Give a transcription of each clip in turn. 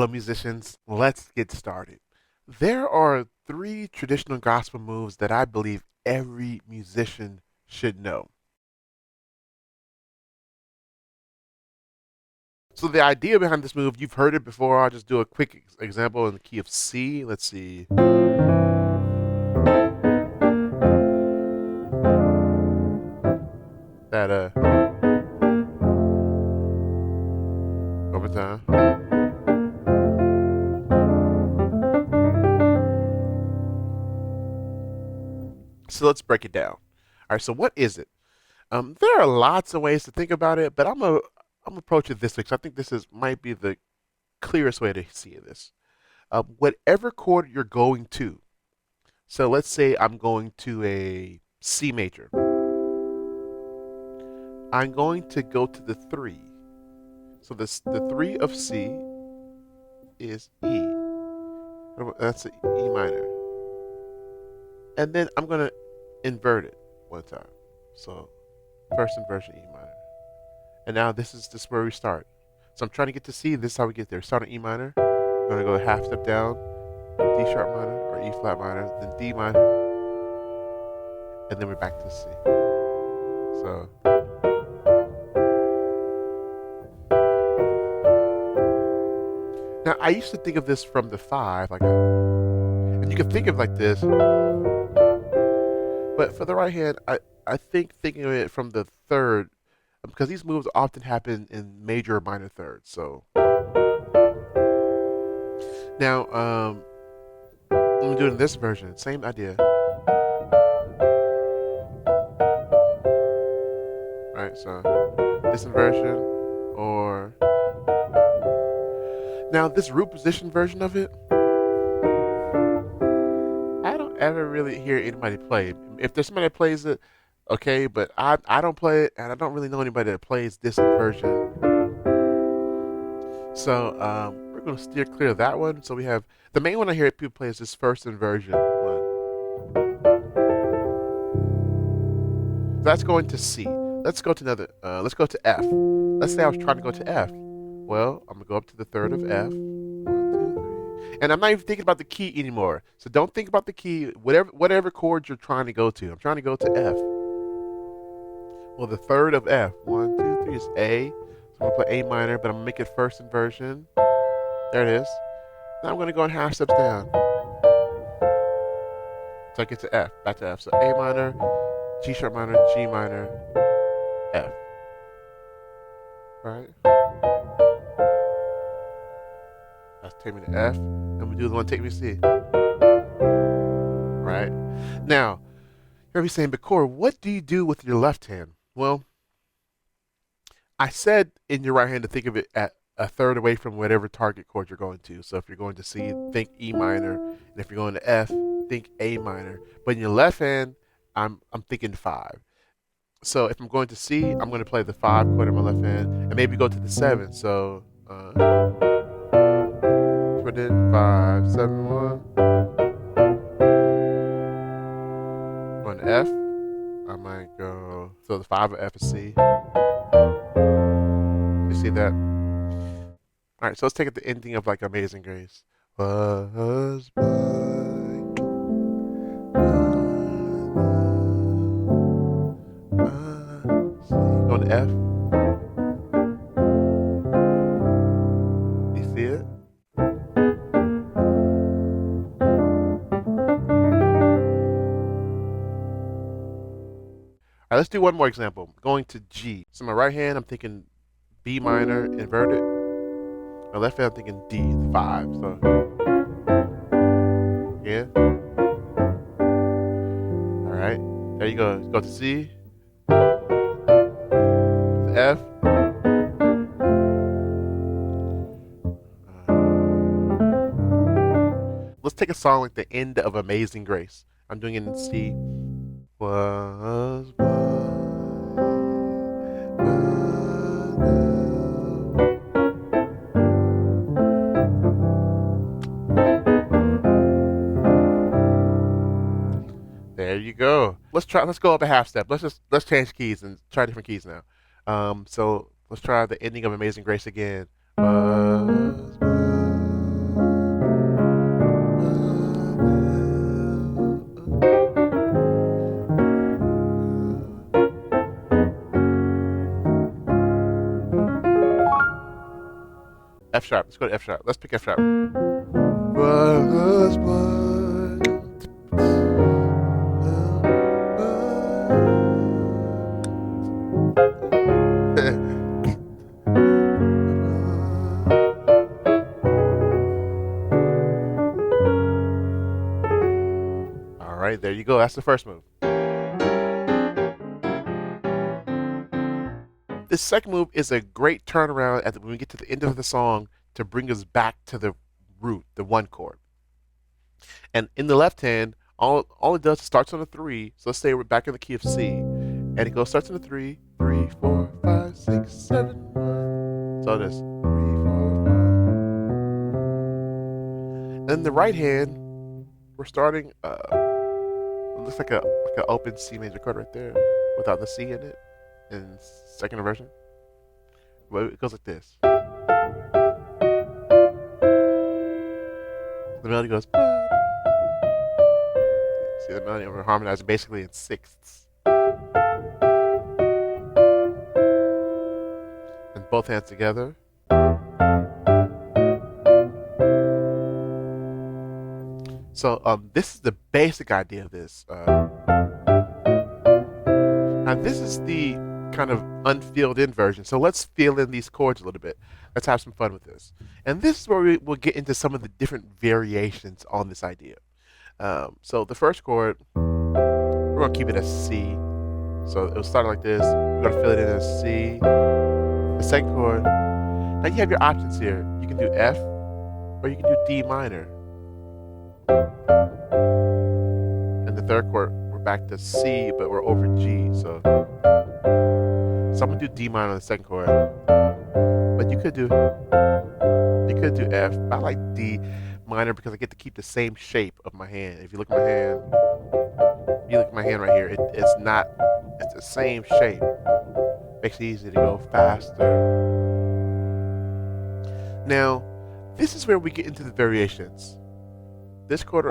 Hello, musicians. Let's get started. There are three traditional gospel moves that I believe every musician should know. So, the idea behind this move, you've heard it before. I'll just do a quick example in the key of C. Let's see. That, over time. So, let's break it down. All right, so what is it? There are lots of ways to think about it, but I'm approach it this way because I think this is might be the clearest way to see this. Whatever chord you're going to. So let's say I'm going to a C major. I'm going to go to the 3. So the 3 of C is E. That's an E minor. And then I'm going to invert it one time. So first inversion E minor. And now this is where we start. So I'm trying to get to C. This is how we get there. Start on E minor. I'm going to go half step down, D sharp minor or E flat minor, then D minor, and then we're back to C. So now I used to think of this from the 5, and you can think of it like this, but for the right hand, I think thinking of it from the 3rd, because these moves often happen in major or minor thirds. So now I'm doing this version, same idea. Right, so this inversion, or now this root position version of it, I don't ever really hear anybody play. If there's somebody that plays it, okay, but I don't play it, and I don't really know anybody that plays this inversion. So we're going to steer clear of that one. So we have the main one I hear people play is this first inversion one. That's going to C. Let's go to another. Let's go to F. Let's say I was trying to go to F. Well, I'm gonna go up to the 3rd of F. 1, 2, 3. And I'm not even thinking about the key anymore. So don't think about the key. Whatever chords you're trying to go to. I'm trying to go to F. Well, the 3rd of F. 1, 2, 3 is A. So I'm gonna play A minor, but I'm gonna make it first inversion. There it is. Now I'm gonna go in half steps down. So I get to F. Back to F. So A minor, G sharp minor, G minor, F. Right? That's take me to F. And we do the one take me to C. Right? Now, you're be saying, but Core, what do you do with your left hand? Well, I said in your right hand to think of it at a third away from whatever target chord you're going to. So if you're going to C, think E minor, and if you're going to F, think A minor. But in your left hand, I'm thinking 5. So if I'm going to C, I'm going to play the 5 chord in my left hand, and maybe go to the 7. So put in 5, 7, 1. Going to F, I might go. So the 5 of F is C. You see that? All right, so let's take it the ending of like Amazing Grace. Was by going to F. You see it? All right, let's do one more example. Going to G. So my right hand, I'm thinking B minor inverted. My left hand, I'm thinking D, the 5. So yeah. All right, there you go. Go to C. To F. Let's take a song like the end of Amazing Grace. I'm doing it in C. Was by there you go. Let's go up a half step. Let's change keys and try different keys now. So let's try the ending of Amazing Grace again. Was by F sharp. Let's go to F sharp. Let's pick F sharp. Was blind. All right, there you go. That's the first move. The second move is a great turnaround when we get to the end of the song to bring us back to the root, the one chord. And in the left hand, all it does is starts on a 3. So let's say we're back in the key of C. And it goes starts on a 3, 3, 4, 5, 6, 7, 1. So this 3, 4, 5. And the right hand, we're starting it looks like an open C major chord right there without the C in it in second inversion. But it goes like this. The melody goes. See the melody over harmonized basically in sixths. And both hands together. So this is the basic idea of this. Now this is the kind of unfilled in version. So let's fill in these chords a little bit. Let's have some fun with this. And this is where we'll get into some of the different variations on this idea. So the first chord, we're going to keep it as C. So it'll start like this. We're going to fill it in as C. The second chord, now you have your options here. You can do F or you can do D minor. And the third chord, we're back to C, but we're over G. So I'm going to do D minor on the second chord. But you could do F. I like D minor because I get to keep the same shape of my hand. If you look at my hand right here, it's the same shape. Makes it easy to go faster. Now, this is where we get into the variations. This chord,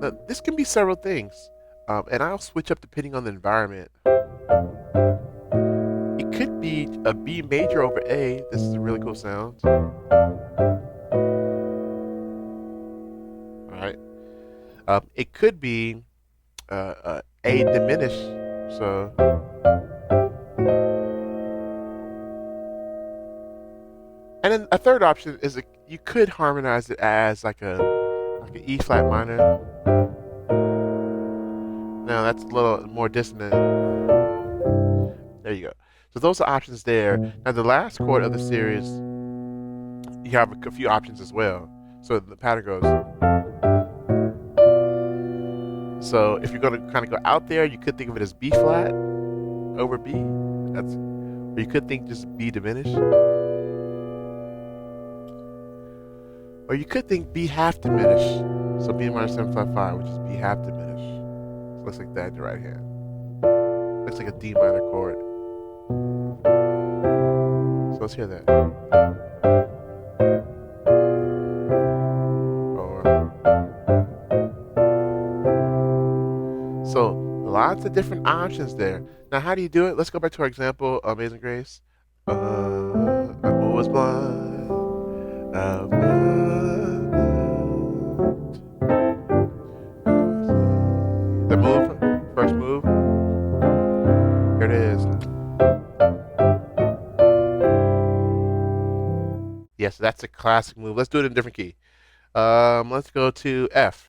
now this can be several things, and I'll switch up depending on the environment. It could be a B major over A. This is a really cool sound. All right. It could be A diminished. So. And then a third option is you could harmonize it as like an E flat minor. Now that's a little more dissonant. There you go. So those are options there. Now the last chord of the series, you have a few options as well. So the pattern goes. So if you're going to kind of go out there, you could think of it as B flat over B. Or you could think just B diminished. Or you could think B half diminished. So B minor 755, which is B half diminished. So it looks like that in the right hand. Looks like a D minor chord. So let's hear that. So lots of different options there. Now how do you do it? Let's go back to our example, Amazing Grace. I was blind. The move, first move. Here it is. Yes, that's a classic move. Let's do it in a different key. Let's go to F.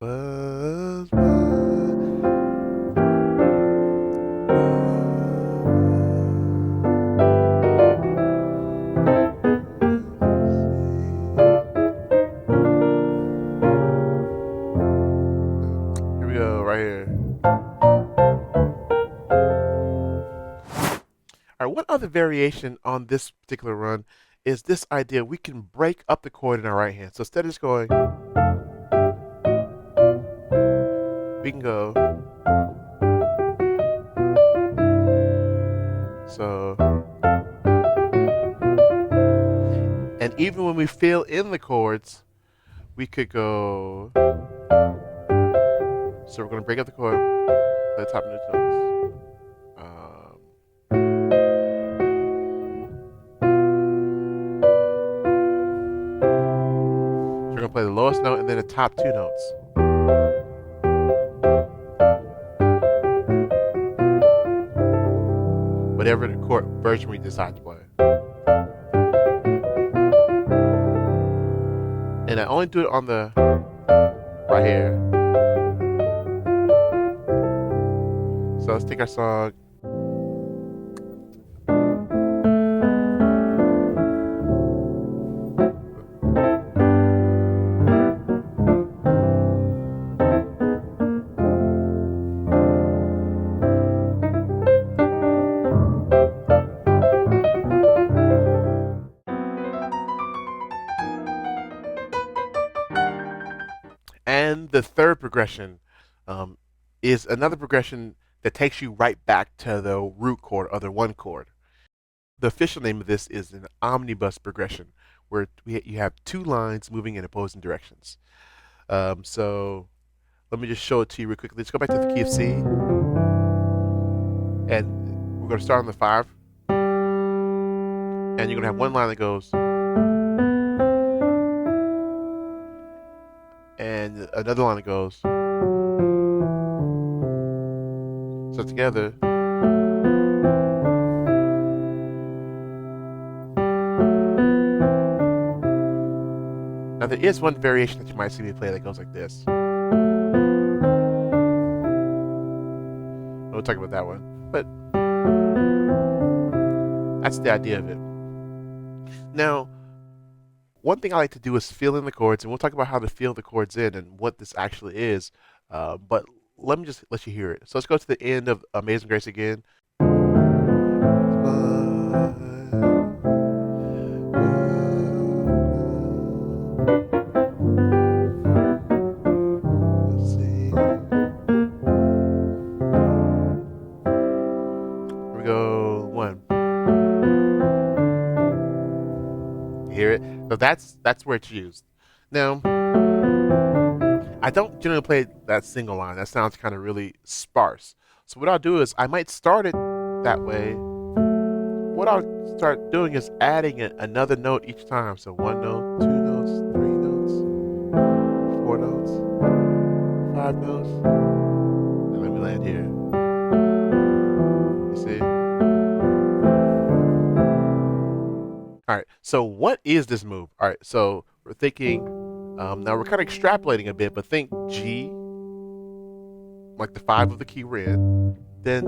One other variation on this particular run is this idea we can break up the chord in our right hand. So instead of just going, we can go. So, and even when we fill in the chords, we could go. So we're going to break up the chord, the top new tones. play the lowest note and then the top two notes. Whatever the chord version we decide to play. And I only do it on the right here. So let's take our song. And the third progression is another progression that takes you right back to the root chord or the one chord. The official name of this is an omnibus progression, where you have two lines moving in opposing directions. So let me just show it to you real quickly. Let's go back to the key of C, and we're going to start on the 5, and you're going to have one line that goes, and another line that goes. So together. Now there is one variation that you might see me play that goes like this. We'll talk about that one, but that's the idea of it. Now, one thing I like to do is fill in the chords, and we'll talk about how to fill the chords in and what this actually is. But let me just let you hear it. So let's go to the end of Amazing Grace again. Let's see. Here we go. 1. You hear it? So that's where it's used. Now, I don't generally play that single line. That sounds kind of really sparse. So what I'll do is I might start it that way. What I'll start doing is adding another note each time. So 1 note, 2 notes, 3 notes, 4 notes, 5 notes. And let me land here. You see? All right. So what is this move? All right. So we're thinking. Now we're kind of extrapolating a bit, but think G, like the 5 of the key we're in. Then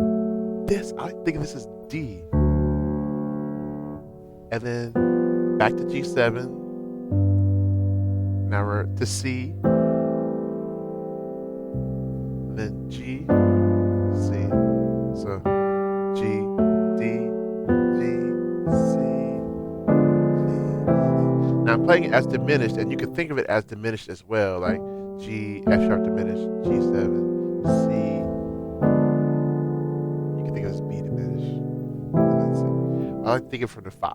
this, I think this is D. And then back to G7. Now we're to C. And then G, C. So G, D, G, C. Now I'm playing it as diminished, and you can think of it as diminished as well, like G, F sharp diminished, G7, C. You can think of it as B diminished. And then C. I like to think of it from the 5.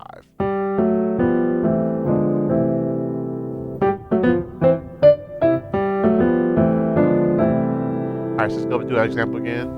Alright, so let's go and do that example again.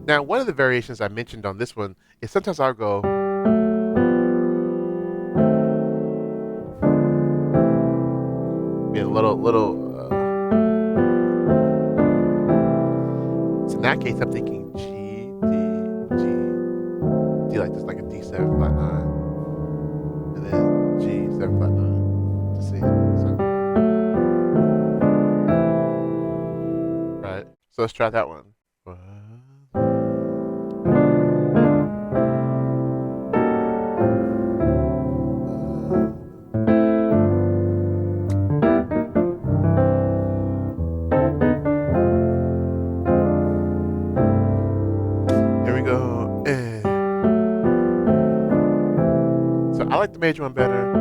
Now, one of the variations I mentioned on this one is sometimes I'll go be a little. So in that case, I'm thinking G, D like this, like a D7 flat 9, and then G7 flat 9 to C. So, right. So let's try that one. I like the major one better,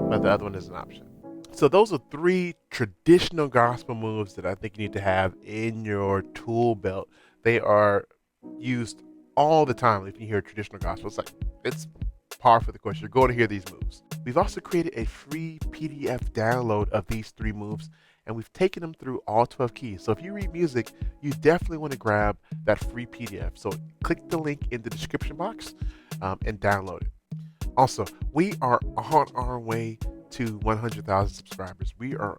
but the other one is an option. So those are 3 traditional gospel moves that I think you need to have in your tool belt. They are used all the time if you hear traditional gospel. It's par for the course. You're going to hear these moves. We've also created a free PDF download of these 3 moves, and we've taken them through all 12 keys. So if you read music, you definitely want to grab that free PDF. So click the link in the description box and download it. Also, we are on our way to 100,000 subscribers. We're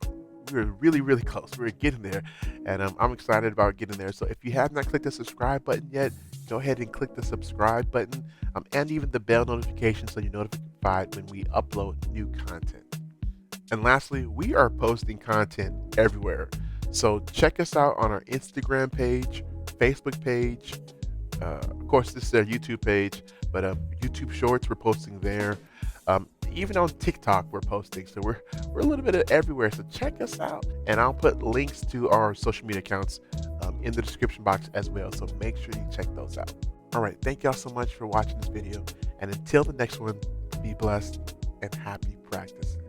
really, really close. We're getting there, and I'm excited about getting there. So if you have not clicked the subscribe button yet, go ahead and click the subscribe button and even the bell notification so you're notified when we upload new content. And lastly, we are posting content everywhere. So check us out on our Instagram page, Facebook page. Of course, this is our YouTube page, but YouTube Shorts, we're posting there. Even on TikTok, we're posting. So we're a little bit of everywhere. So check us out. And I'll put links to our social media accounts in the description box as well. So make sure you check those out. All right. Thank y'all so much for watching this video. And until the next one, be blessed and happy practicing.